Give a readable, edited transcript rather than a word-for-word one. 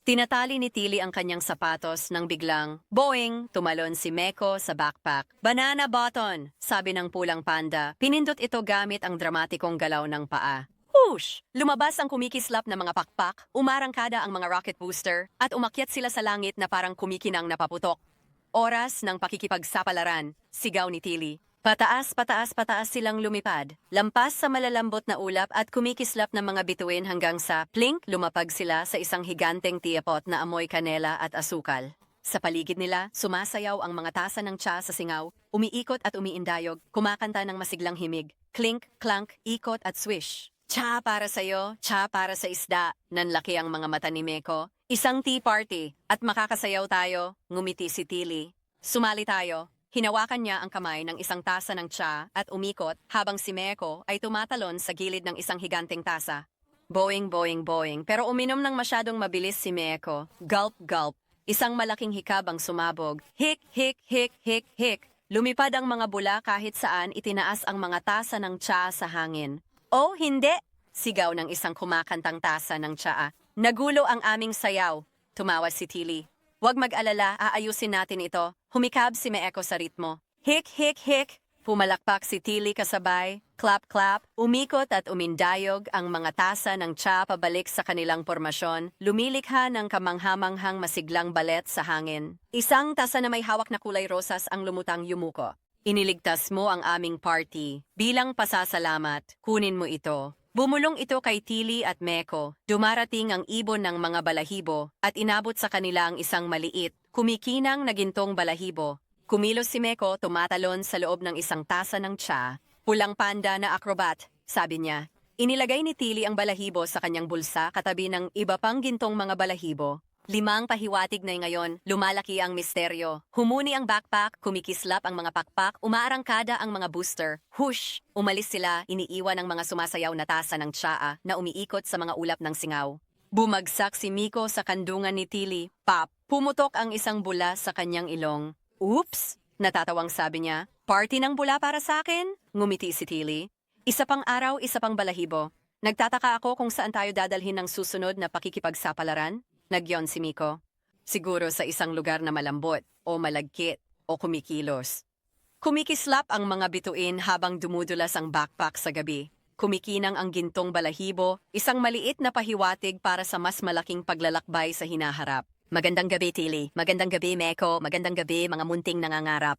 Tinatali ni Tilly ang kanyang sapatos nang biglang, boing, tumalon si Meko sa backpack. Banana button, sabi ng pulang panda. Pinindot ito gamit ang dramatikong galaw ng paa. Whoosh! Lumabas ang kumikislap na mga pakpak, umarangkada ang mga rocket booster, at umakyat sila sa langit na parang kumikinang napaputok. Oras ng pakikipagsapalaran, sigaw ni Tilly. Pataas, pataas, pataas silang lumipad. Lampas sa malalambot na ulap at kumikislap ng mga bituin hanggang sa plink, lumapag sila sa isang higanteng tiyapot na amoy kanela at asukal. Sa paligid nila, sumasayaw ang mga tasa ng tsa sa singaw, umiikot at umiindayog, kumakanta ng masiglang himig. Clink, clank, ikot at swish. Tsa para sa'yo, tsa para sa isda, nanlaki ang mga mata ni Meko. Isang tea party, at makakasayaw tayo, ngumiti si Tilly. Sumali tayo. Hinawakan niya ang kamay ng isang tasa ng tsa at umikot habang si Meko ay tumatalon sa gilid ng isang higanteng tasa. Boing, boing, boing, pero uminom ng masyadong mabilis si Meko. Gulp, gulp. Isang malaking hikab ang sumabog. Hik, hik, hik, hik, hik. Lumipad ang mga bula kahit saan itinaas ang mga tasa ng tsa sa hangin. Oh, hindi! Sigaw ng isang kumakantang tasa ng tsaa. Nagulo ang aming sayaw. Tumawa si Tilly. Huwag mag-alala, aayusin natin ito. Humikab si Meko sa ritmo. Hik, hik, hik. Pumalakpak si Tilly kasabay. Clap, clap. Umikot at umindayog ang mga tasa ng tsa pabalik sa kanilang pormasyon. Lumilikha ng kamanghamanghang masiglang balet sa hangin. Isang tasa na may hawak na kulay rosas ang lumutang yumuko. Iniligtas mo ang aming party. Bilang pasasalamat, kunin mo ito. Bumulong ito kay Tilly at Meko. Dumarating ang ibon ng mga balahibo at inabot sa kanila ang isang maliit, kumikinang na gintong balahibo. Kumilos si Meko tumatalon sa loob ng isang tasa ng tsa. Pulang panda na acrobat, sabi niya. Inilagay ni Tilly ang balahibo sa kanyang bulsa katabi ng iba pang gintong mga balahibo. 5 pahiwatig na ngayon, lumalaki ang misteryo. Humuni ang backpack, kumikislap ang mga pakpak, umaarangkada ang mga booster. Whoosh! Umalis sila, iniiwan ang mga sumasayaw na tasa ng tsaa na umiikot sa mga ulap ng singaw. Bumagsak si Miko sa kandungan ni Tilly. Pop! Pumutok ang isang bula sa kanyang ilong. Oops! Natatawang sabi niya. Party ng bula para sa akin? Ngumiti si Tilly. Isa pang araw, isa pang balahibo. Nagtataka ako kung saan tayo dadalhin ng susunod na pakikipagsapalaran? Nagyon si Miko. Siguro sa isang lugar na malambot, o malagkit, o kumikilos. Kumikislap ang mga bituin habang dumudulas ang backpack sa gabi. Kumikinang ang gintong balahibo, isang maliit na pahiwatig para sa mas malaking paglalakbay sa hinaharap. Magandang gabi, Tilly. Magandang gabi, Meko. Magandang gabi, mga munting nangangarap.